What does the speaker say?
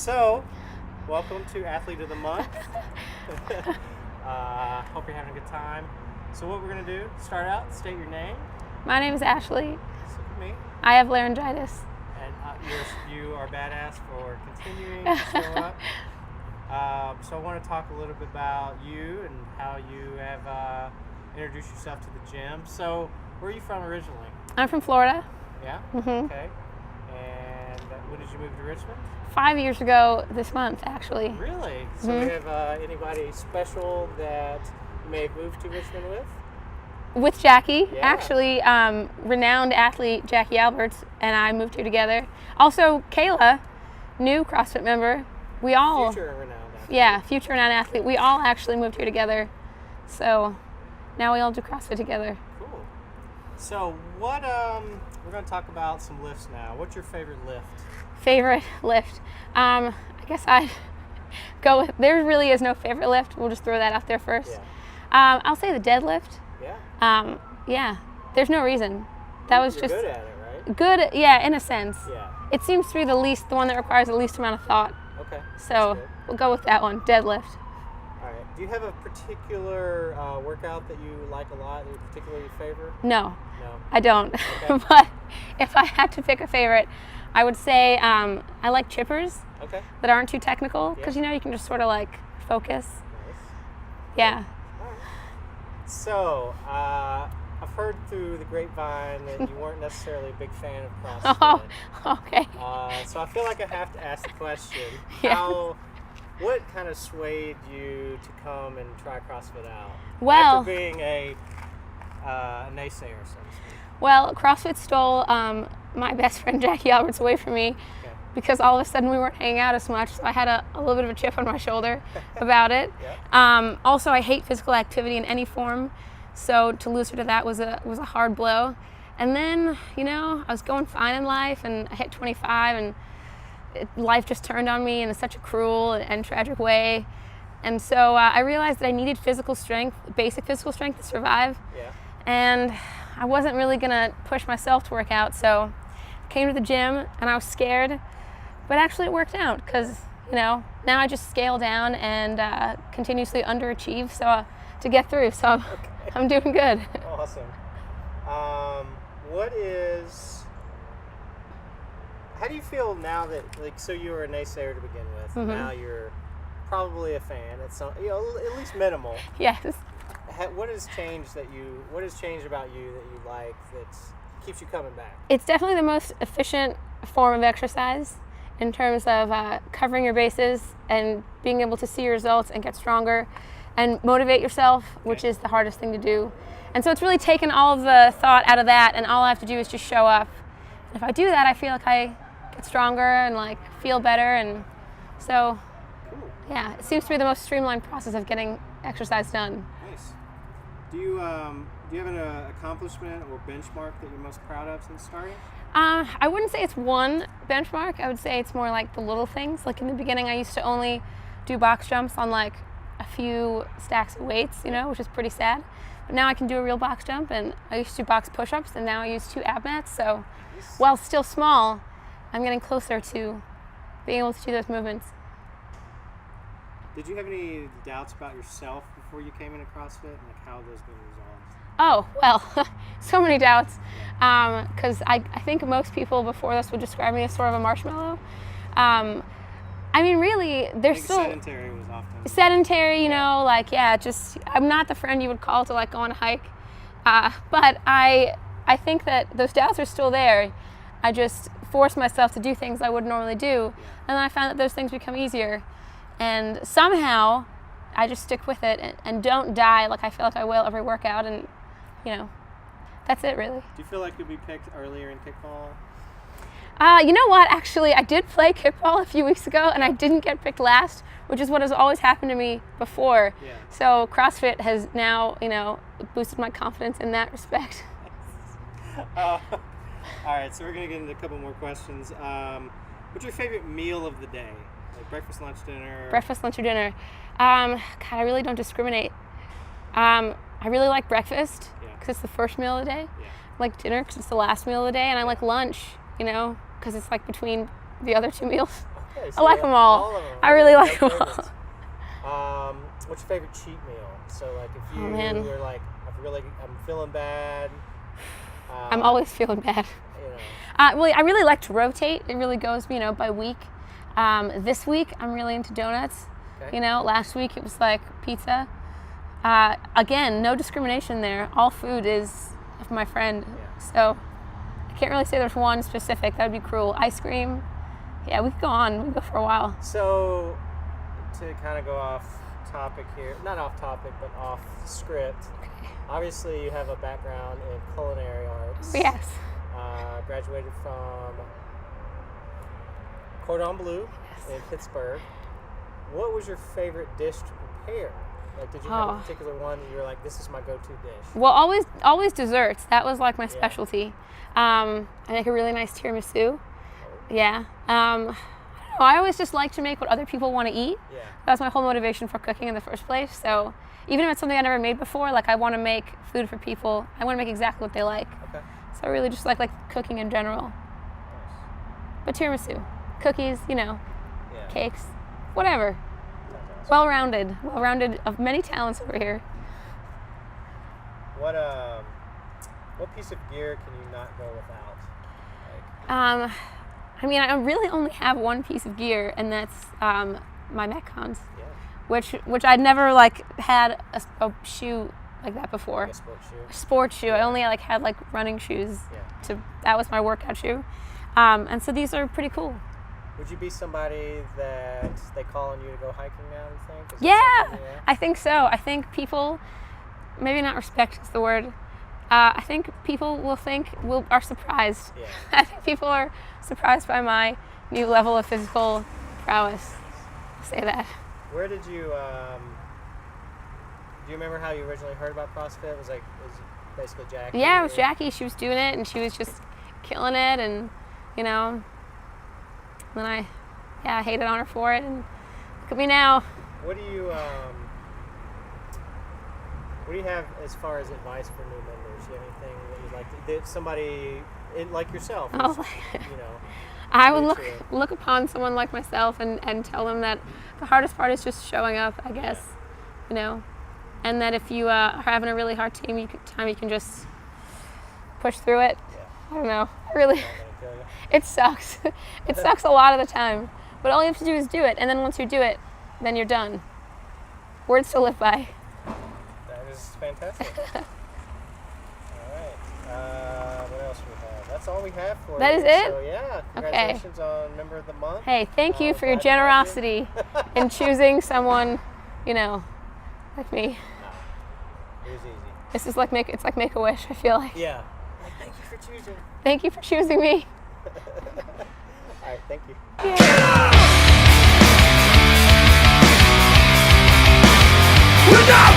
So, welcome to Athlete of the Month. Hope you're having a good time. So what we're going to do, start out, state your name. My name is Ashley. Look at me. I have laryngitis. And you are badass for continuing to show up. So I want to talk a little bit about you and how you have introduced yourself to the gym. So where are you from originally? I'm from Florida. Yeah? Mm-hmm. Okay. And when did you move to Richmond? 5 years ago this month, actually. Really? So Mm-hmm. we have anybody special that you may have moved to Richmond with? With Jackie, Yeah. actually, renowned athlete Jackie Alberts and I moved here together. Also, Kayla, new CrossFit member. We all, Future renowned athlete. yeah, future renowned athlete. We all actually moved here together. So now we all do CrossFit together. Cool. So what, we're going to talk about some lifts now. What's your favorite lift? Favorite lift? I guess I'd go with, there really is no favorite lift. We'll just throw that out there first. Yeah. I'll say the deadlift. Yeah. Yeah, there's no reason. That was You're just good at it, right? good, yeah, in a sense. Yeah. It seems to be the one that requires the least amount of thought. Okay. So That's good. we'll go with that one, deadlift. All right. Do you have a particular workout that you like a lot, that you particularly favor? No, No. I don't. Okay. But if I had to pick a favorite, I would say I like chippers Okay. that aren't too technical because Yeah. you can just sort of like focus. Nice. Yeah. All right. So, I've heard through the grapevine that you weren't necessarily a big fan of CrossFit. Oh, okay. So I feel like I have to ask the question: Yeah. what kind of swayed you to come and try CrossFit out? Well- after being a naysayer, so to speak. Well, CrossFit stole my best friend Jackie Alberts away from me. Okay. Because all of a sudden we weren't hanging out as much, so I had a little bit of a chip on my shoulder about it. Yeah. Also, I hate physical activity in any form, so to lose her to that was a hard blow. And then, I was going fine in life, and I hit 25, and life just turned on me in such a cruel and tragic way. And so I realized that I needed physical strength, basic physical strength to survive, Yeah. and I wasn't really gonna push myself to work out, so I came to the gym, and I was scared. But actually it worked out because, now I just scale down and continuously underachieve to get through. So I'm doing good. Awesome. How do you feel now that, so you were a naysayer to begin with, and now you're probably a fan at some, at least minimal. Yes. What has changed about you that you like that keeps you coming back? It's definitely the most efficient form of exercise in terms of covering your bases and being able to see your results and get stronger and motivate yourself, which is the hardest thing to do. And so it's really taken all of the thought out of that, and all I have to do is just show up. And if I do that, I feel like I get stronger and feel better, and so Cool. yeah, it seems to be the most streamlined process of getting exercise done. Nice. Do you have an accomplishment or benchmark that you're most proud of since starting? I wouldn't say it's one benchmark. I would say it's more like the little things. Like in the beginning, I used to only do box jumps on a few stacks of weights, which is pretty sad. But now I can do a real box jump, and I used to do box push-ups, and now I use 2 ab mats. So while still small, I'm getting closer to being able to do those movements. Did you have any doubts about yourself before you came into CrossFit, and how have those been resolved? Oh, well, so many doubts. Because I think most people before this would describe me as sort of a marshmallow. Really, there's still sedentary was often. sedentary, I'm not the friend you would call to go on a hike. But I think that those doubts are still there. I just force myself to do things I wouldn't normally do, and then I found that those things become easier. And somehow, I just stick with it and don't die like I feel like I will every workout, and that's it really. Do you feel like you'll be picked earlier in kickball? You know what? Actually, I did play kickball a few weeks ago, and I didn't get picked last, which is what has always happened to me before. Yeah. So CrossFit has now, boosted my confidence in that respect. All right, so we're going to get into a couple more questions. What's your favorite meal of the day? Like breakfast, lunch, dinner? Breakfast, lunch, or dinner? God, I really don't discriminate. I really like breakfast because it's the first meal of the day. Yeah. I like dinner because it's the last meal of the day, and I like lunch, because it's between the other 2 meals. Okay. I like them all. All of them. I really No like them all. favorites. What's your favorite cheat meal? So like if you man. were like, I'm feeling bad. I'm always feeling bad. You know. Well, I really like to rotate. It really goes, by week. This week, I'm really into donuts. Okay. Last week it was like pizza. Again, no discrimination there. All food is my friend. Yeah. So I can't really say there's one specific. That would be cruel. Ice cream. Yeah, we could go on. We could go for a while. So to kind of go off topic here, not off topic, but off script. Okay. Obviously, you have a background in culinary arts. Yes. Graduated from Cordon Bleu in Pittsburgh. What was your favorite dish to prepare? Like, did you have a particular one that you were like, this is my go-to dish? Well, always desserts. That was like my specialty. I make a really nice tiramisu. Yeah. I don't know, I always just like to make what other people want to eat. Yeah. That's my whole motivation for cooking in the first place. So even if it's something I never made before, like I want to make food for people. I want to make exactly what they like. Okay. So I really just like cooking in general. Nice. But tiramisu, cookies, Yeah. cakes, whatever. That's Well-rounded of many talents over here. What piece of gear can you not go without? Like, I really only have one piece of gear, and that's my Metcons, yeah. which I'd never had a shoe like that before. Like a sports shoe. A sports shoe. I only had running shoes. Yeah. That was my workout shoe, and so these are pretty cool. Would you be somebody that they call on you to go hiking now, you think? Yeah, I think so. I think people, maybe not respect is the word. I think people are surprised. Yeah. I think people are surprised by my new level of physical prowess. I'll say that. Where did you, do you remember how you originally heard about CrossFit? It was basically Jackie? Yeah, it was Jackie. She was doing it, and she was just killing it, and, then I hated on her for it, and look at me now. What do you have as far as advice for new members? Do you have anything that you'd like to, somebody like yourself? I would look upon someone like myself and tell them that the hardest part is just showing up, I guess, and that if you are having a really hard time, you can just push through it. Yeah. I don't know. It sucks. It sucks a lot of the time. But all you have to do is do it. And then once you do it, then you're done. Words to live by. That is fantastic. All right. What else do we have? That's all we have for you. That is it? So, yeah. Congratulations on Member of the Month. Hey, thank you for your generosity in choosing someone, like me. It was easy. This is like Make-A-Wish, I feel like. Yeah. Thank you for choosing. Thank you for choosing me. All right, thank you. Yeah. We're not